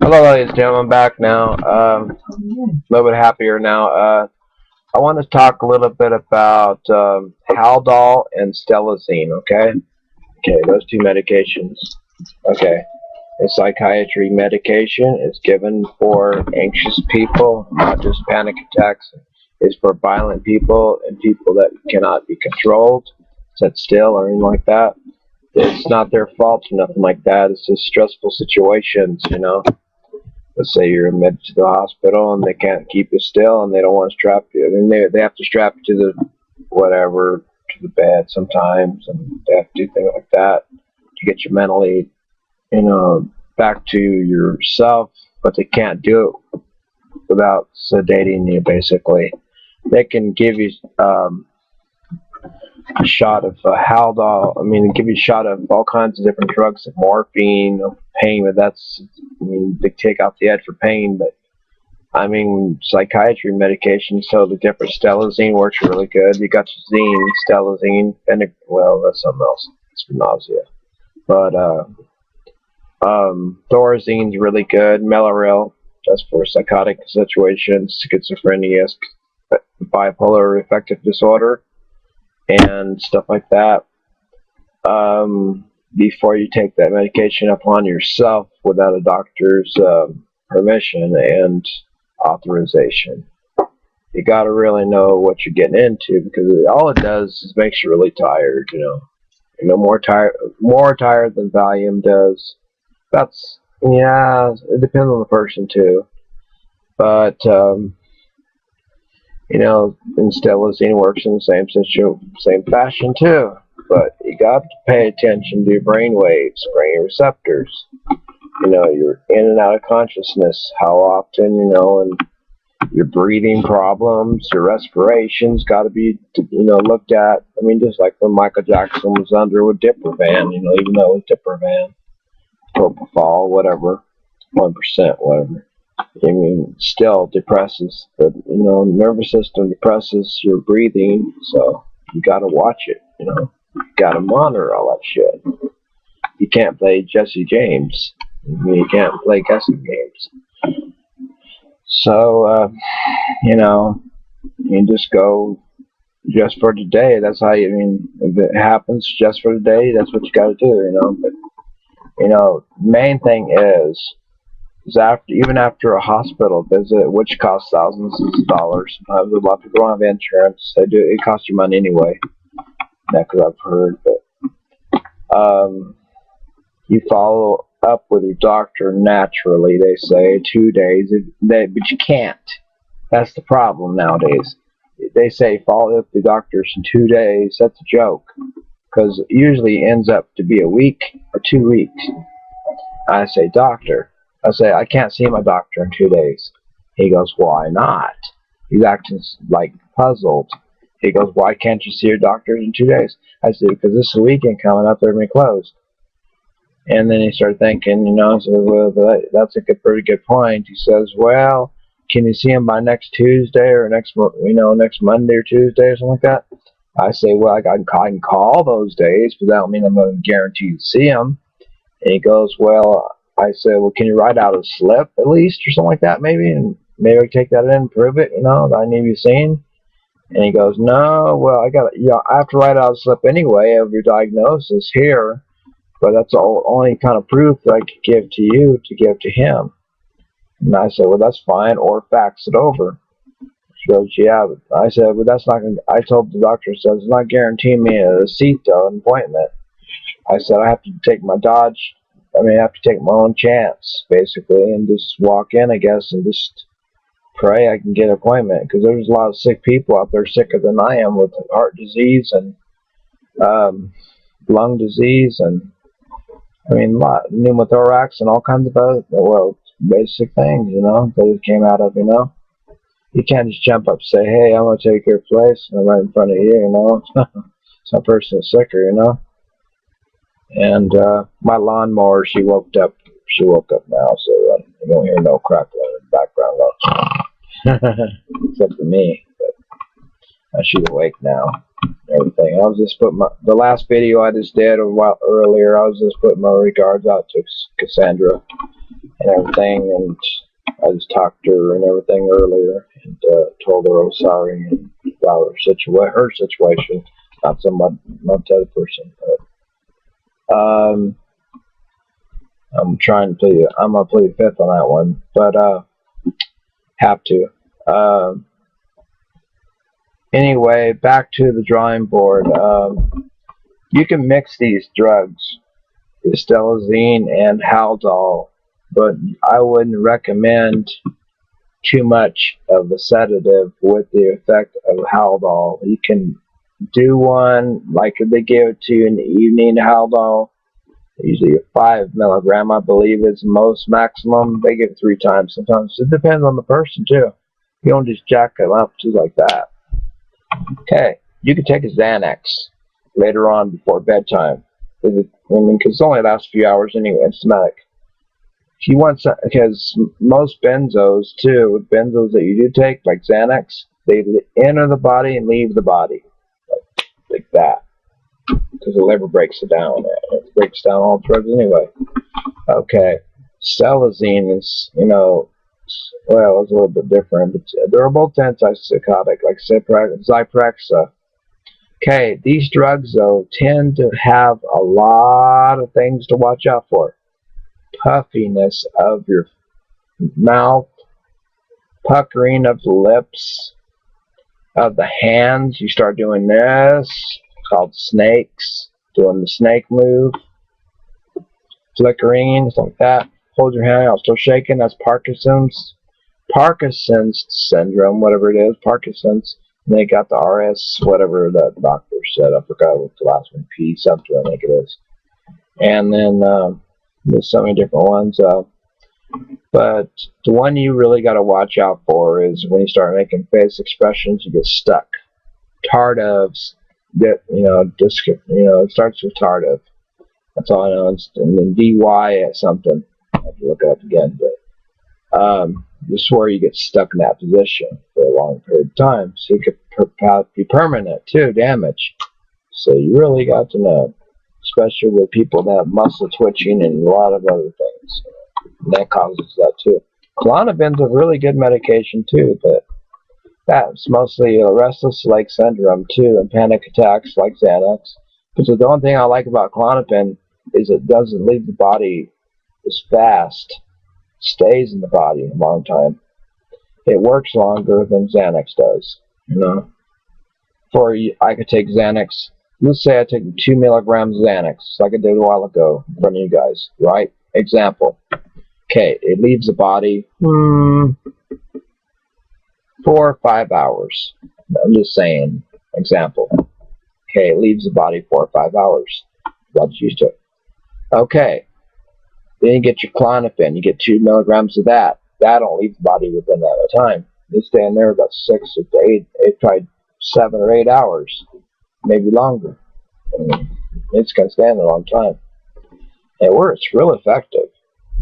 Hello, ladies and gentlemen. I'm back now. A little bit happier now. I want to talk a little bit about Haldol and stelazine. Okay, those two medications. Okay, a psychiatry medication is given for anxious people, not just panic attacks. It's for violent people and people that cannot be controlled, set still, or anything like that. It's not their fault or nothing like that. It's just stressful situations. Let's say you're admitted to the hospital and they can't keep you still and they don't want to strap you. I mean, they have to strap you to the whatever, to the bed sometimes, and they have to do things like that to get you mentally, back to yourself. But they can't do it without sedating you. Basically, they can give you a shot of Haldol. I mean, give you a shot of all kinds of different drugs, like morphine, pain, but they take out the edge for pain. But I mean, psychiatry medications, so the different stelazine works really good. You got zine, stelazine, and that's something else. It's for nausea. But thorazine's really good. Mellaril, that's for psychotic situations, schizophrenia, bipolar affective disorder, and stuff like that. Before you take that medication upon yourself without a doctor's permission and authorization. You got to really know what you're getting into, because all it does is makes you really tired. More tired than Valium does. Yeah, it depends on the person too. But and stelazine works in the same fashion too. But you got to pay attention to your brain waves, brain receptors. You're in and out of consciousness, how often, and your breathing problems, your respiration's got to be, looked at. I mean, just like when Michael Jackson was under with Diprovan, even though it was Diprovan, propofol, whatever, 1%, whatever. I mean, still depresses the, nervous system depresses your breathing, so you got to watch it, You got to monitor all that shit. You can't play Jesse James. You can't play guessing games. So, you just go just for today. That's how if it happens just for today, that's what you got to do, But, main thing is even after a hospital visit, which costs thousands of dollars, sometimes a lot of people don't have insurance. It costs you money anyway. That's what I've heard. But you follow up with your doctor naturally. They say 2 days, but you can't. That's the problem nowadays. They say follow up with the doctors in 2 days. That's a joke, because it usually ends up to be a week or 2 weeks. I say, doctor. I say, I can't see my doctor in 2 days. He goes, why not? He's acting like puzzled. He goes, why can't you see your doctor in 2 days? I said, because this weekend coming up, they're going to be closed. And then he started thinking, so, well, that's a pretty good point. He says, well, can you see him by next Tuesday or next Monday or Tuesday or something like that? I say, well, I can call those days, but that don't mean I'm going to guarantee to see him. And he goes, well, I said, well, can you write out a slip at least or something like that maybe? And maybe I can take that in and prove it, that I need to be seen. And he goes, no, well, I have to write out a slip anyway of your diagnosis here, but that's the only kind of proof that I could give to you to give to him. And I said, well, that's fine, or fax it over. She goes, yeah, but I said, well, that's not going to, I told the doctor, it's not guaranteeing me a seat, though, an appointment. I said, I have to take my own chance, basically, and just walk in, I guess, and just pray I can get an appointment, because there's a lot of sick people out there, sicker than I am, with heart disease and lung disease, and pneumothorax and all kinds of basic things, that it came out of, You can't just jump up and say, hey, I'm going to take your place, and I'm right in front of you, Some person is sicker, And my lawnmower, she woke up now, so you don't hear no crackling in the background, except for me. But she's awake now. Everything. I was just putting the last video I just did a while earlier. I was just putting my regards out to Cassandra, and everything, and I just talked to her and everything earlier, and told her I was sorry and about her situation, not the other person. But I'm gonna plead fifth on that one, but have to. Anyway, back to the drawing board. You can mix these drugs, the stelazine and Haldol, but I wouldn't recommend too much of a sedative with the effect of Haldol. You can do one like if they give it to you in the evening, Haldol, usually 5 milligram, I believe, is most maximum. They give it 3 times sometimes. It depends on the person too. You don't just jack them up just like that. Okay, you can take a Xanax later on before bedtime. Because it only lasts a few hours anyway. It's somatic. If you want some, because most benzos too, benzos that you do take, like Xanax, they enter the body and leave the body, like that, because the liver breaks it down. It breaks down all drugs anyway. Okay, stelazine is, well, it's a little bit different, but they're both antipsychotic, like Zyprexa. Okay, these drugs, though, tend to have a lot of things to watch out for. Puffiness of your mouth, puckering of the lips, of the hands. You start doing this, called snakes, doing the snake move, flickering, something like that. Hold your hand out, still shaking. That's Parkinson's syndrome, whatever it is, Parkinson's. And they got the RS, whatever the doctor said. I forgot what the last one, P something, I think it is. And then there's so many different ones. But the one you really got to watch out for is when you start making face expressions, you get stuck. Tardivs, it starts with tardive. That's all I know. And then DY at something. I have to look it up again. But this is where you get stuck in that position for a long period of time. So it could be permanent too, damage. So you really got to know, especially with people that have muscle twitching and a lot of other things. And that causes that too. Klonopin's a really good medication too, but that's mostly restless leg syndrome too, and panic attacks like Xanax. Because the only thing I like about Klonopin is it doesn't leave the body as fast. It stays in the body a long time. It works longer than Xanax does. I could take Xanax. Let's say I take 2 milligrams of Xanax, like I did a while ago in front of you guys, right? Example. Okay, it leaves the body 4 or 5 hours. I'm just saying, example. Okay, it leaves the body 4 or 5 hours. That's used to it. Okay, then you get your Klonopin. You get 2 milligrams of that. That don't leave the body within that time. They stay in there about 6 to 8, probably 7 or 8 hours, maybe longer. It's going to stand a long time. It works real effective.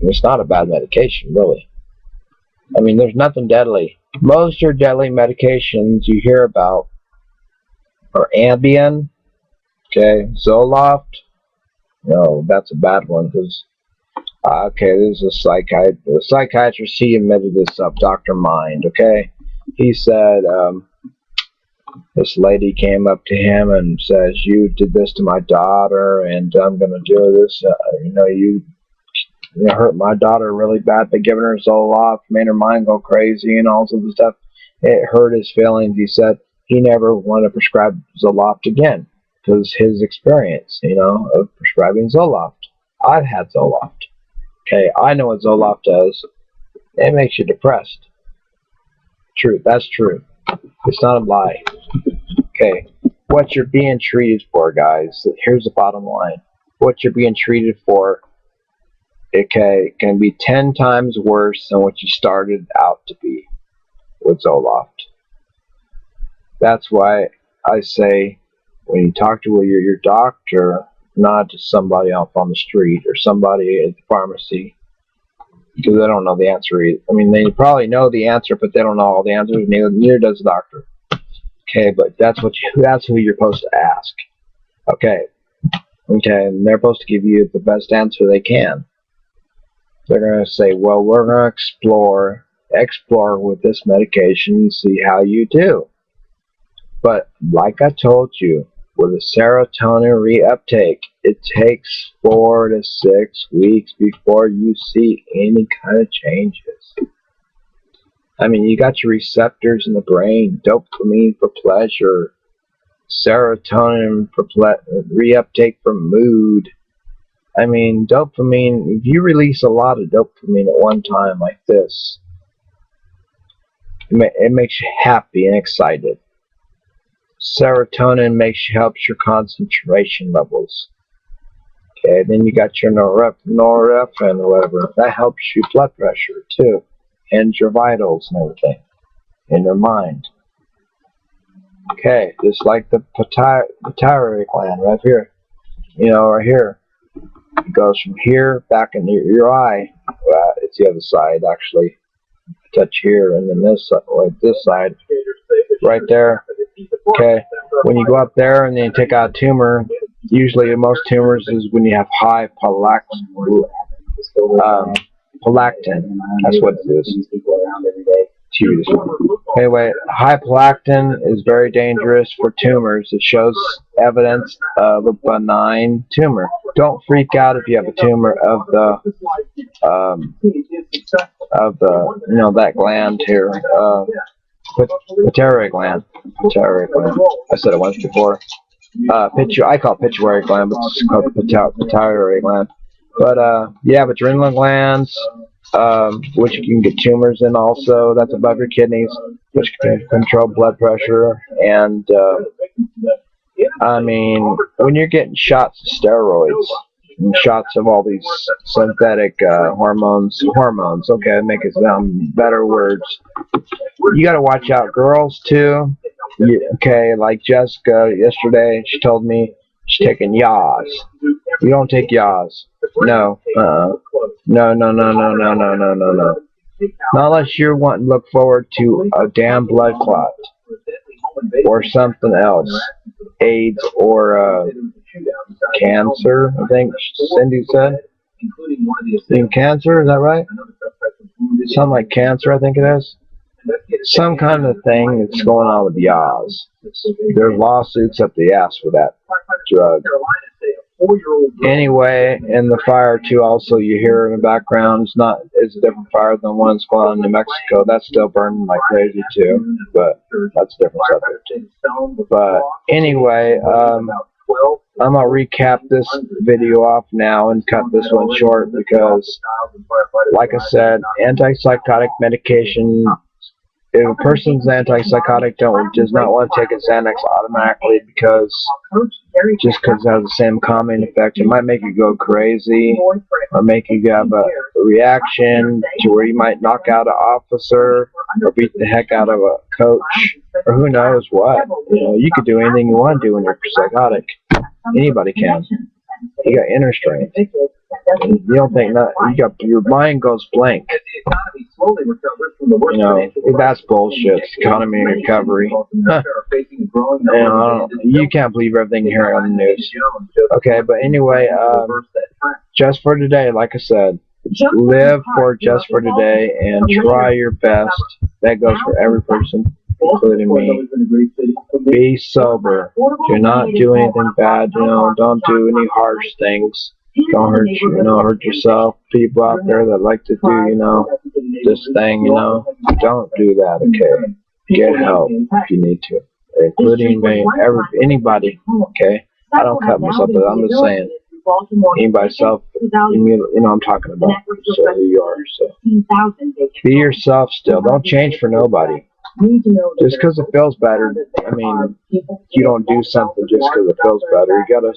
It's not a bad medication, really. I mean, there's nothing deadly. Most of your deadly medications you hear about are Ambien, okay, Zoloft. No, that's a bad one because, okay, this is a psychiatrist. He admitted this up, Dr. Mind, okay? He said, this lady came up to him and says, you did this to my daughter, and I'm going to do this. You hurt my daughter really bad by giving her Zoloft, made her mind go crazy and all sorts of stuff. It hurt his feelings. He said he never wanted to prescribe Zoloft again because his experience, of prescribing Zoloft. I've had Zoloft. Okay, I know what Zoloft does. It makes you depressed. True, that's true. It's not a lie. Okay, what you're being treated for, guys, here's the bottom line. What you're being treated for, okay, can be 10 times worse than what you started out to be with Zoloft. That's why I say when you talk to your doctor, not just somebody off on the street or somebody at the pharmacy, because they don't know the answer either. I mean, they probably know the answer, but they don't know all the answers. Neither does the doctor. Okay, but that's who you're supposed to ask. Okay, and they're supposed to give you the best answer they can. they're going to say, well, we're going to explore with this medication and see how you do. But like I told you, with a serotonin reuptake, it takes 4 to 6 weeks before you see any kind of changes. I mean, you got your receptors in the brain, dopamine for pleasure, serotonin for reuptake for mood. I mean, dopamine, if you release a lot of dopamine at one time like this, it makes you happy and excited. Serotonin helps your concentration levels. Okay, then you got your norepinephrine or whatever. That helps your blood pressure too, and your vitals and everything in your mind. Okay, just like the pituitary gland right here. You know, right here. It goes from here back in your eye. It's the other side actually. Touch here, and then this side, right there. Okay, when you go up there and then you take out a tumor, usually most tumors is when you have high prolactin. That's what it is. Anyway, high prolactin is very dangerous for tumors. It shows evidence of a benign tumor. Don't freak out if you have a tumor of the that gland here. Pituitary gland. I said it once before. I call it pituitary gland, but it's called pituitary gland. But you have adrenal glands, which you can get tumors in also. That's above your kidneys, which can control blood pressure. And I mean, when you're getting shots of steroids, and shots of all these synthetic hormones, okay, make it sound better words. You got to watch out, girls too. Okay, like Jessica yesterday, she told me she's taking Yaz. You don't take Yaz. No. No. Not unless you're wanting to look forward to a damn blood clot or something else, AIDS or cancer. I think Cindy said. Cancer, is that right? Something like cancer, I think it is. Some kind of thing that's going on with Yaz. There's lawsuits up the ass for that drug. Anyway, in the fire too, also you hear in the background, it's a different fire than the one that's going on in New Mexico. That's still burning like crazy too, but that's a different subject. But anyway, I'm gonna recap this video off now and cut this one short because, like I said, antipsychotic medication. If a person's antipsychotic, does not want to take a Xanax automatically because it has the same calming effect. It might make you go crazy or make you have a reaction to where you might knock out an officer or beat the heck out of a coach or who knows what. You could do anything you want to do when you're psychotic. Anybody can. You got inner strength. You don't think that your mind goes blank. That's bullshit. Economy recovery. You can't believe everything you hear on the news. Okay, but anyway, just for today, like I said, live for just for today and try your best. That goes for every person, including me. Be sober. Do not do anything bad. Don't do any harsh things. Don't hurt yourself. People out there that like to do, this thing, don't do that, okay? Get help if you need to, including me, anybody, okay? I don't cut myself, but I'm just saying, anybody self, I'm talking about, so who you are, so. Be yourself still. Don't change for nobody. Just because it feels better, you don't do something just because it feels better. You gotta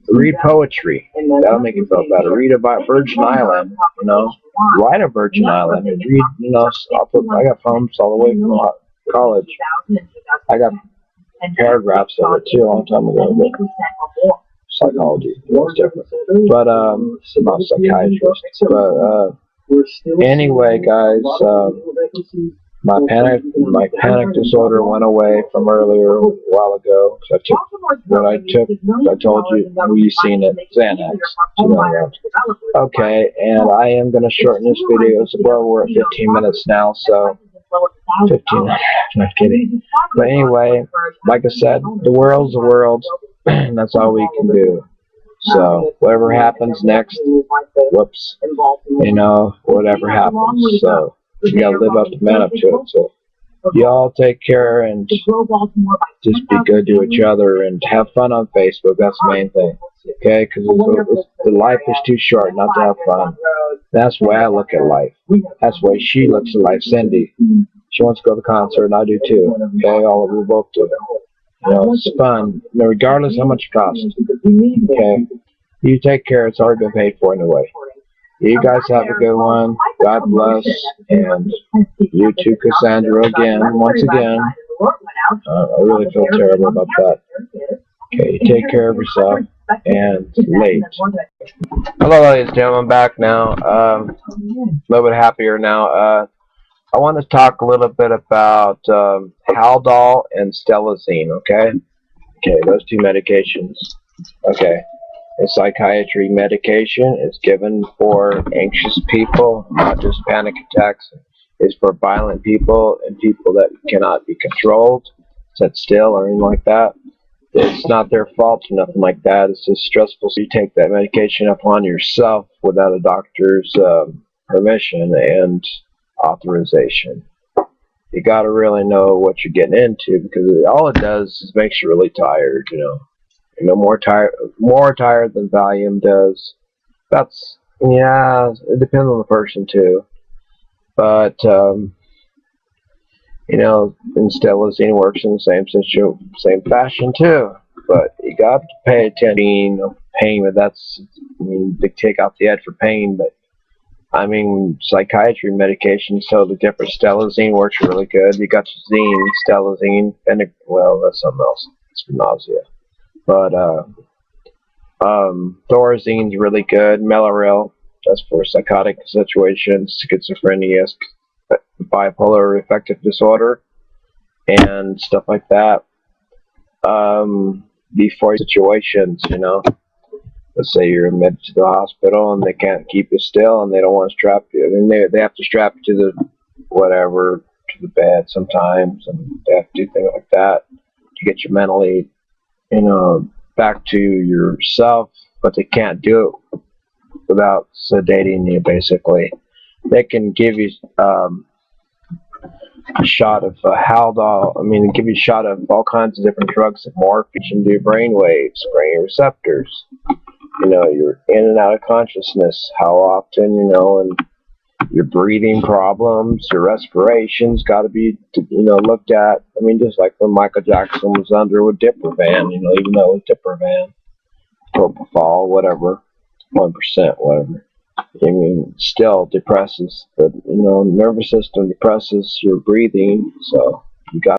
read poetry. That'll make you feel better. Read about Virgin Island, Write a Virgin Island. And read, I got poems all the way from college. I got paragraphs of it too a long time ago. But psychology, it's different. But, not psychiatrist. But, anyway, guys, my and my panic disorder went away from earlier a while ago. So I took what I took. I told you, we've seen it, Xanax. Okay, and I am going to shorten this video as well. We're at 15 minutes now, so 15. Not kidding. But anyway, like I said, the world's the world, and that's all we can do. So whatever happens next, whoops, you know, whatever happens. So you gotta live up to man up to it. So y'all take care and just be good to each other and have fun on Facebook. That's the main thing. Okay, because the life is too short not to have fun. That's the way I look at life. That's the way she looks at life. Cindy, she wants to go to the concert, and I do too. Okay, all of you both do. You know, it's fun, regardless how much it costs. Okay, you take care. It's already been paid for anyway. You guys have a good one. God bless. And you too, Cassandra, once again. I really feel terrible about that. Okay, you take care of yourself. And late. Hello, ladies and gentlemen. I'm back now. A little bit happier now. I want to talk a little bit about Haldol and stelazine. Okay, those two medications. Okay, a psychiatry medication is given for anxious people, not just panic attacks. It's for violent people and people that cannot be controlled, set still, or anything like that. It's not their fault or nothing like that. It's just stressful. So you take that medication upon yourself without a doctor's permission and authorization. You got to really know what you're getting into, because all it does is makes you really tired. You know, more tired than Valium does. That's, yeah, it depends on the person too. But you know, and stelazine works in the same fashion too. But you got to pay attention. Pain, but that's, I mean, they take out the ed for pain. But I mean, psychiatry medication is totally different. Stelazine works really good. You got zine, stelazine, and well, that's something else. It's for nausea. But thorazine's really good. Mellaril, that's for psychotic situations, schizophrenia, bipolar affective disorder, and stuff like that. Before situations, you know, let's say you're admitted to the hospital and they can't keep you still and they don't want to strap you. I mean, they have to strap you to the whatever, to the bed sometimes, and they have to do things like that to get you mentally, you know, back to yourself. But they can't do it without sedating you. Basically, they can give you a shot of Haldol. I mean, give you a shot of all kinds of different drugs that morph into your brain waves, brain receptors. You know, you're in and out of consciousness. How often, you know, and your breathing problems, your respiration's got to be, you know, looked at. I mean, just like when Michael Jackson was under with Diprovan, you know, even though it was Diprovan, propofol, whatever, 1%, whatever. I mean, still depresses the, you know, nervous system depresses your breathing, so you got